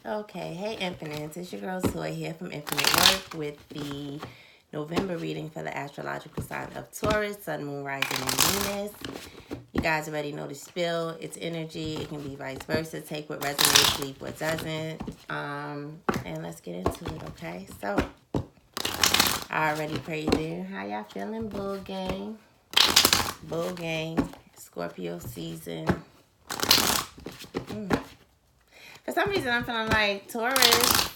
Okay, hey Infinite, it's your girl Toy here from Infinite Work with the November reading for the astrological sign of Taurus, Sun, Moon, Rising, and Venus. You guys already know the spill. It's energy. It can be vice versa. Take what resonates, leave what doesn't. And let's get into it, okay? So, I already prayed there. How y'all feeling, Bull Gang? Bull Gang, Scorpio season. For some reason, I'm feeling like Taurus.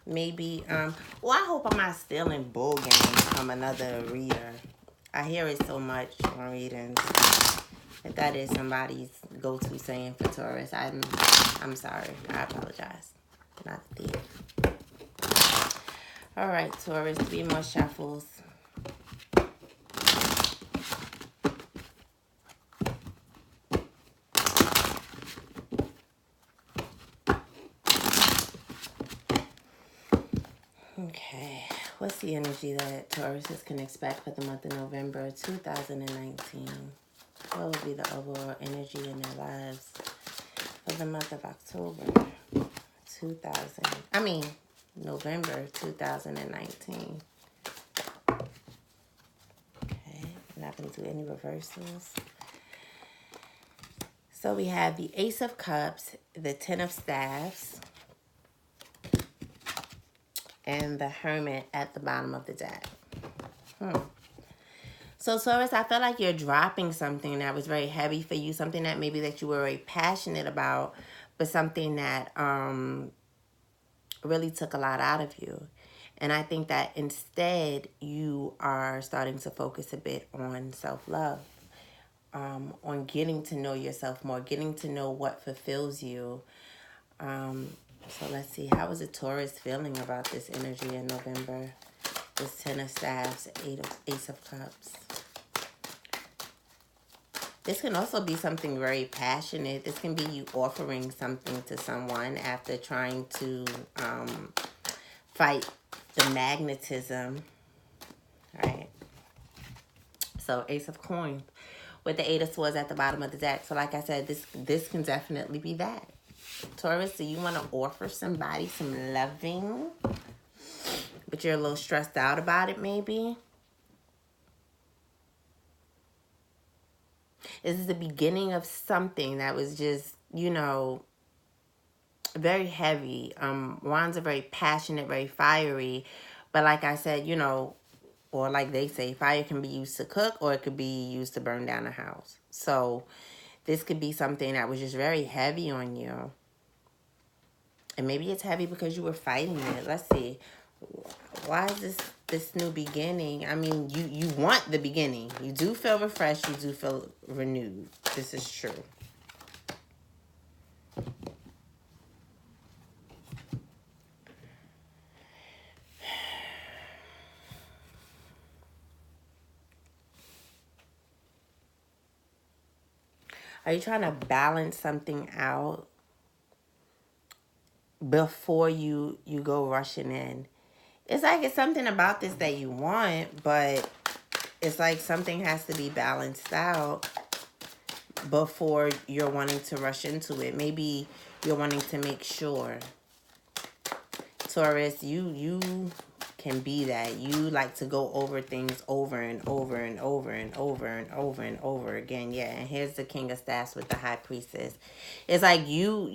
Maybe, well, I hope I'm not stealing bull games from another reader. I hear it so much on readings. If that is somebody's go-to saying for Taurus, I'm sorry. I apologize. Not the thief. All right, Taurus, 3 more shuffles. Okay, what's the energy that Tauruses can expect for the month of November 2019? What will be the overall energy in their lives for the month of October November 2019? Okay, I'm not going to do any reversals. So we have the Ace of Cups, the Ten of Staffs, and the Hermit at the bottom of the deck. So Taurus, I feel like you're dropping something that was very heavy for you, something that maybe that you were very passionate about, but something that really took a lot out of you. And I think that instead you are starting to focus a bit on self-love, on getting to know yourself more, getting to know what fulfills you. So let's see, how is a Taurus feeling about this energy in November? This Ten of Staffs, Ace of Cups. This can also be something very passionate. This can be you offering something to someone after trying to fight the magnetism. All right. So Ace of Coins with the Eight of Swords at the bottom of the deck. So like I said, this can definitely be that. Taurus, do you want to offer somebody some loving, but you're a little stressed out about it maybe? This is the beginning of something that was just, very heavy. Wands are very passionate, very fiery. But like I said, or like they say, fire can be used to cook or it could be used to burn down a house. So this could be something that was just very heavy on you. And maybe it's heavy because you were fighting it. Let's see. Why is this new beginning? I mean, you want the beginning. You do feel refreshed. You do feel renewed. This is true. Are you trying to balance something out before you go rushing in? It's like it's something about this that you want, but it's like something has to be balanced out before you're wanting to rush into it. Maybe you're wanting to make sure. Taurus, you can be that. You like to go over things over and over and over and over and over and over again. Yeah, and here's the King of Staffs with the High Priestess. It's like you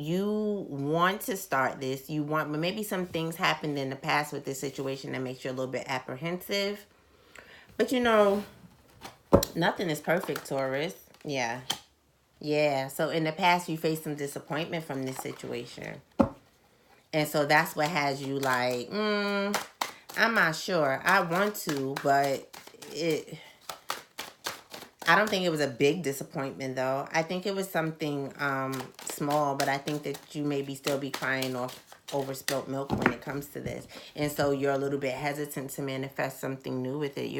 want to start this. But maybe some things happened in the past with this situation that makes you a little bit apprehensive. But nothing is perfect, Taurus. Yeah. Yeah, so in the past you faced some disappointment from this situation. And so that's what has you like, I'm not sure. I want to, but I don't think it was a big disappointment, though. I think it was something small, but I think that you maybe still be crying over spilt milk when it comes to this. And so you're a little bit hesitant to manifest something new with it.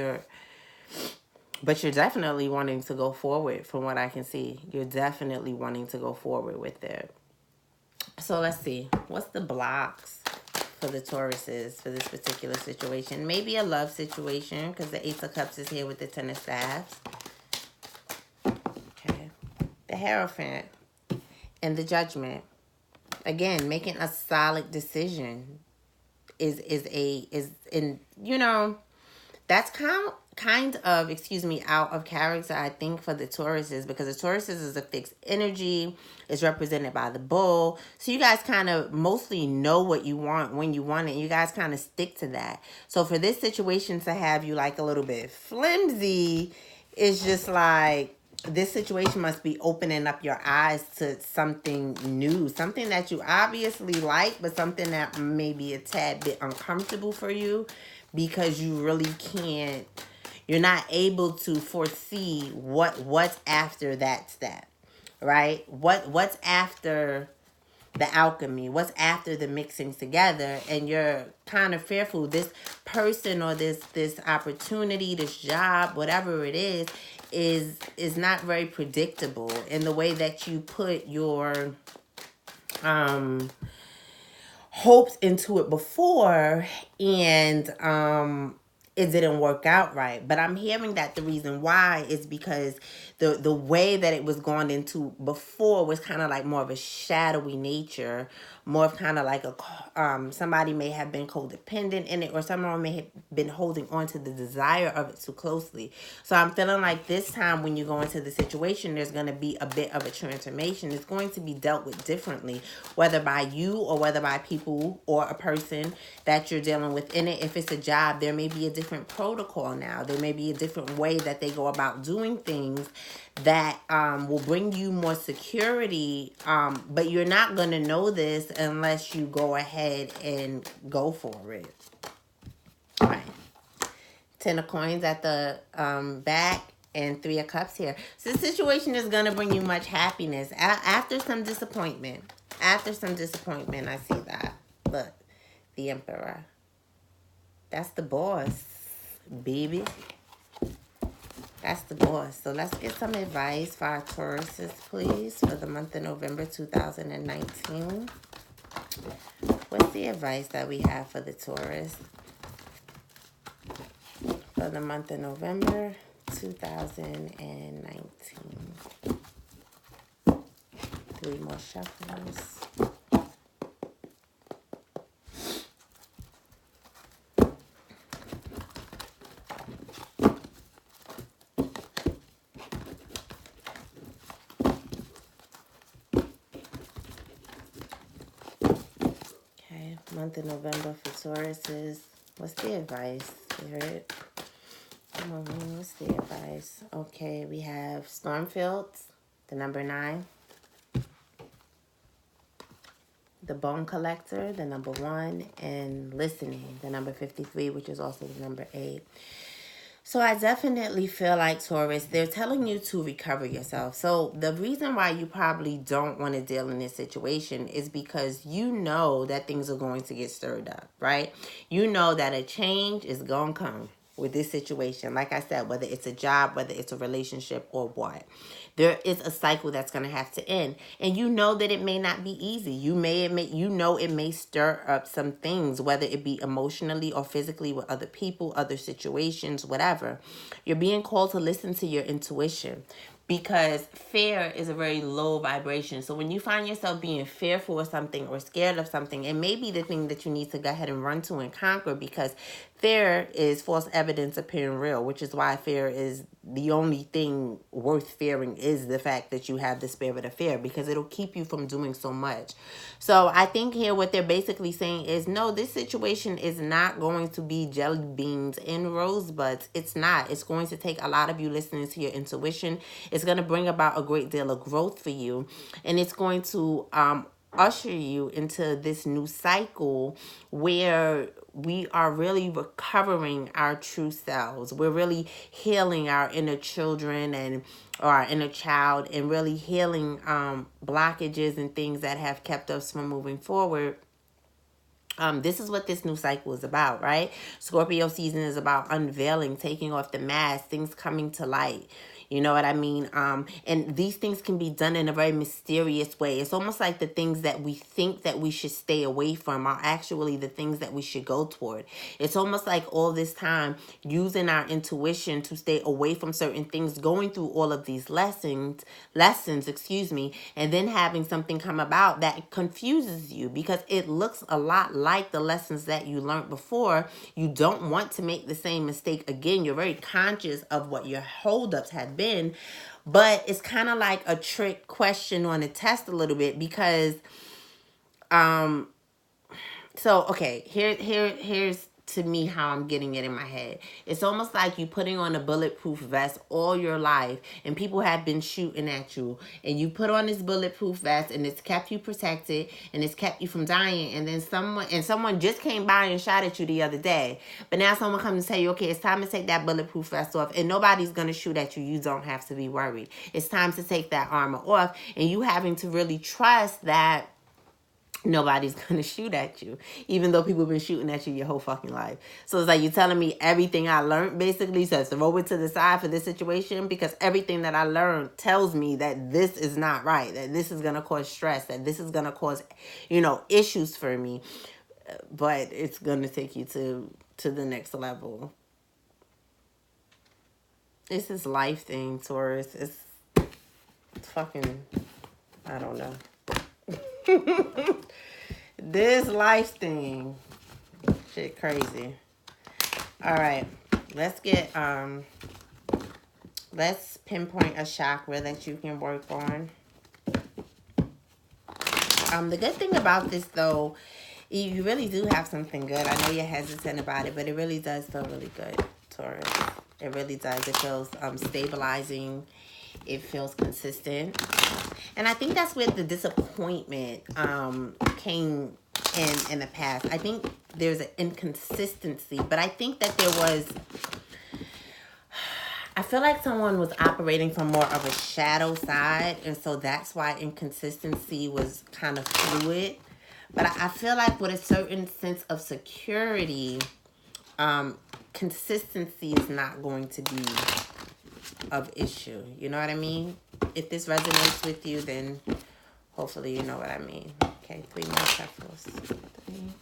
But you're definitely wanting to go forward from what I can see. You're definitely wanting to go forward with it. So let's see. What's the blocks for the Tauruses for this particular situation? Maybe a love situation because the Ace of Cups is here with the Ten of Staffs. Okay. The Hierophant and the Judgment. Again, making a solid decision is in, you know, that's kind of, excuse me, out of character, I think, for the Tauruses, because the Tauruses is a fixed energy. It's represented by the bull. So you guys kind of mostly know what you want when you want it. You guys kind of stick to that. So for this situation to have you like a little bit flimsy, it's just like, this situation must be opening up your eyes to something new, something that you obviously like, but something that may be a tad bit uncomfortable for you, because you really can't, you're not able to foresee what's after that step, right? What's after the alchemy, what's after the mixing together, and you're kind of fearful this person or this opportunity, this job, whatever it is not very predictable in the way that you put your hopes into it before, and it didn't work out right. But I'm hearing that the reason why is because the way that it was gone into before was kind of like more of a shadowy nature, more of kind of like a somebody may have been codependent in it, or someone may have been holding on to the desire of it too closely. So I'm feeling like this time when you go into the situation, there's going to be a bit of a transformation. It's going to be dealt with differently, whether by you or whether by people or a person that you're dealing with in it. If it's a job, there may be a different protocol now. There may be a different way that they go about doing things that will bring you more security, but you're not going to know this unless you go ahead and go for it. All right. 10 of coins at the back and 3 of cups here. So the situation is going to bring you much happiness after some disappointment. After some disappointment, I see that. Look, the Emperor. That's the boss, baby. That's the boss. So let's get some advice for our Tauruses, please, for the month of November 2019. What's the advice that we have for the Taurus for the month of November 2019? 3 more shuffles. Month of November for Tauruses. What's the advice, Spirit? Come on, what's the advice? Okay, we have Stormfields, the number 9. The Bone Collector, the number 1. And Listening, the number 53, which is also the number 8. So I definitely feel like, Taurus, they're telling you to recover yourself. So the reason why you probably don't want to deal in this situation is because you know that things are going to get stirred up, right? You know that a change is going to come with this situation. Like I said, whether it's a job, whether it's a relationship, or what. There is a cycle that's going to have to end. And you know that it may not be easy. You know it may stir up some things, whether it be emotionally or physically with other people, other situations, whatever. You're being called to listen to your intuition, because fear is a very low vibration. So when you find yourself being fearful of something or scared of something, it may be the thing that you need to go ahead and run to and conquer, because fear is false evidence appearing real, which is why fear is the only thing worth fearing, is the fact that you have the spirit of fear, because it'll keep you from doing so much. So I think here what they're basically saying is, no, this situation is not going to be jelly beans and rosebuds. It's not. It's going to take a lot of you listening to your intuition. It's going to bring about a great deal of growth for you, and it's going to usher you into this new cycle where we are really recovering our true selves. We're really healing our inner children or our inner child, and really healing blockages and things that have kept us from moving forward. This is what this new cycle is about, right? Scorpio season is about unveiling, taking off the mask, things coming to light. You know what I mean? And these things can be done in a very mysterious way. It's almost like the things that we think that we should stay away from are actually the things that we should go toward. It's almost like all this time using our intuition to stay away from certain things, going through all of these lessons, excuse me, and then having something come about that confuses you because it looks a lot like the lessons that you learned before. You don't want to make the same mistake again. You're very conscious of what your holdups had been, but it's kind of like a trick question on a test a little bit because so okay, here's to me how I'm getting it in my head. It's almost like you putting on a bulletproof vest all your life and people have been shooting at you and you put on this bulletproof vest and it's kept you protected and it's kept you from dying, and then someone just came by and shot at you the other day, but now someone comes and tell you, okay, it's time to take that bulletproof vest off and nobody's going to shoot at you. You don't have to be worried. It's time to take that armor off, and you having to really trust that nobody's gonna shoot at you, even though people have been shooting at you your whole fucking life. So it's like you're telling me everything I learned basically, so throw it to the side for this situation, because everything that I learned tells me that this is not right, that this is gonna cause stress, that this is gonna cause, issues for me, but it's gonna take you to the next level. It's this life thing, Taurus. It's fucking, I don't know. This life thing, shit crazy. All right, let's pinpoint a chakra that you can work on. The good thing about this though, you really do have something good. I know you're hesitant about it, but it really does feel really good, Taurus. It really does. It feels stabilizing. It feels consistent. And I think that's where the disappointment came in the past. I think there's an inconsistency, but I think that I feel like someone was operating from more of a shadow side, and so that's why inconsistency was kind of fluid. But I feel like with a certain sense of security, consistency is not going to be of issue. You know what I mean? If this resonates with you, then hopefully you know what I mean. Okay, 3 more chakras. 3.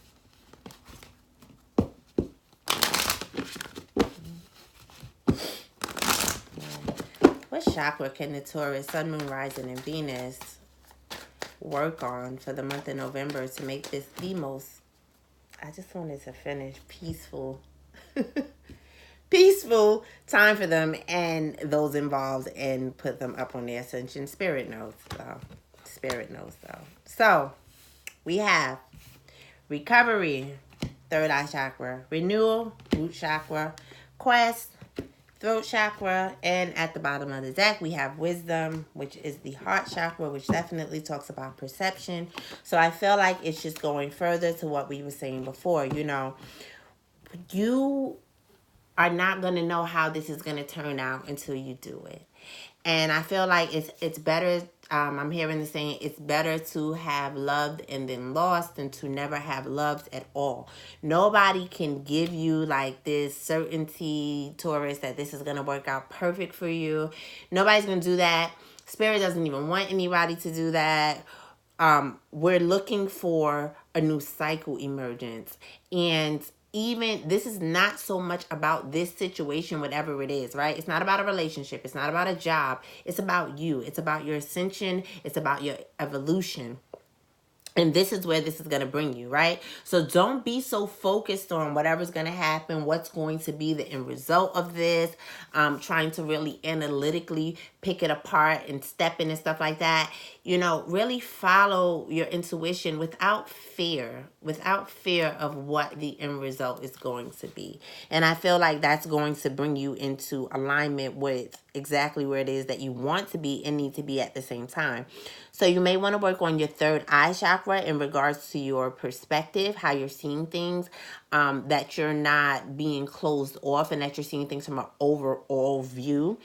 What chakra can the Taurus, Sun, Moon, Rising, and Venus work on for the month of November to make this the most, I just wanted to finish, peaceful time for them and those involved, and put them up on their ascension spirit notes. So we have recovery, third eye chakra, renewal, root chakra, quest, throat chakra, and at the bottom of the deck we have wisdom, which is the heart chakra, which definitely talks about perception. So I feel like it's just going further to what we were saying before. You are not going to know how this is going to turn out until you do it. And I feel like it's better, I'm hearing the saying, it's better to have loved and then lost than to never have loved at all. Nobody can give you like this certainty, Taurus, that this is going to work out perfect for you. Nobody's going to do that. Spirit doesn't even want anybody to do that. We're looking for a new cycle emergence. And even this is not so much about this situation, whatever it is, right? It's not about a relationship. It's not about a job. It's about you. It's about your ascension. It's about your evolution. And this is where this is going to bring you, right? So don't be so focused on whatever's going to happen, what's going to be the end result of this, trying to really analytically pick it apart and step in and stuff like that. Really follow your intuition without fear of what the end result is going to be. And I feel like that's going to bring you into alignment with exactly where it is that you want to be and need to be at the same time. So you may want to work on your third eye chakra in regards to your perspective, how you're seeing things, that you're not being closed off and that you're seeing things from an overall view.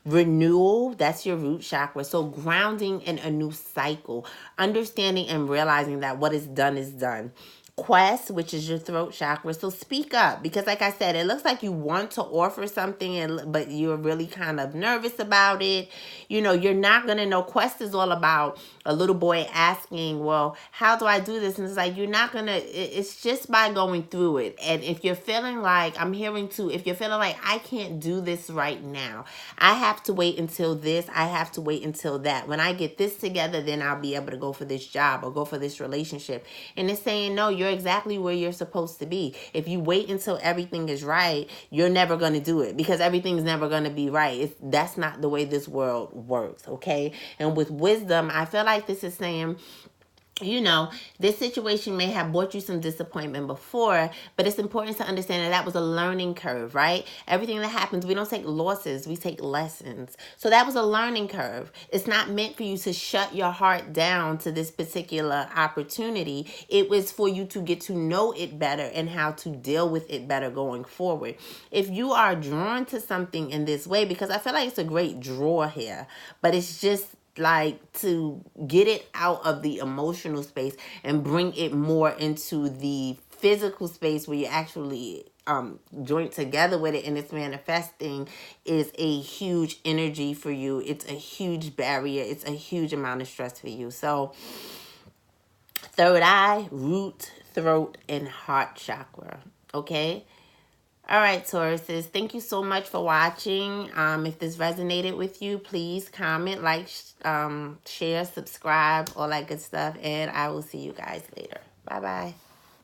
Renewal, that's your root chakra. So grounding in a new cycle, understanding and realizing that what is done is done. quest, which is your throat chakra. So speak up, because like I said, it looks like you want to offer something, but you're really kind of nervous about it. You know, you're not going to know. Quest is all about a little boy asking, well, how do I do this? And it's like, you're not going to, it's just by going through it. And if you're feeling like, I'm hearing too, if you're feeling like, I can't do this right now, I have to wait until this, I have to wait until that. When I get this together, then I'll be able to go for this job or go for this relationship. And it's saying, no, you're exactly where you're supposed to be. If you wait until everything is right, you're never going to do it, because everything's never going to be right. That's not the way this world works, okay? And with wisdom, I feel like this is saying, you know, this situation may have brought you some disappointment before, but it's important to understand that that was a learning curve, right? Everything that happens, we don't take losses, we take lessons. So that was a learning curve. It's not meant for you to shut your heart down to this particular opportunity. It was for you to get to know it better and how to deal with it better going forward. If you are drawn to something in this way, because I feel like it's a great draw here, but it's just like to get it out of the emotional space and bring it more into the physical space where you actually joint together with it and it's manifesting, is a huge energy for you. It's a huge barrier. It's a huge amount of stress for you. So third eye, root, throat, and heart chakra. Okay. All right, Tauruses, thank you so much for watching. If this resonated with you, please comment, like, share, subscribe, all that good stuff. And I will see you guys later. Bye-bye.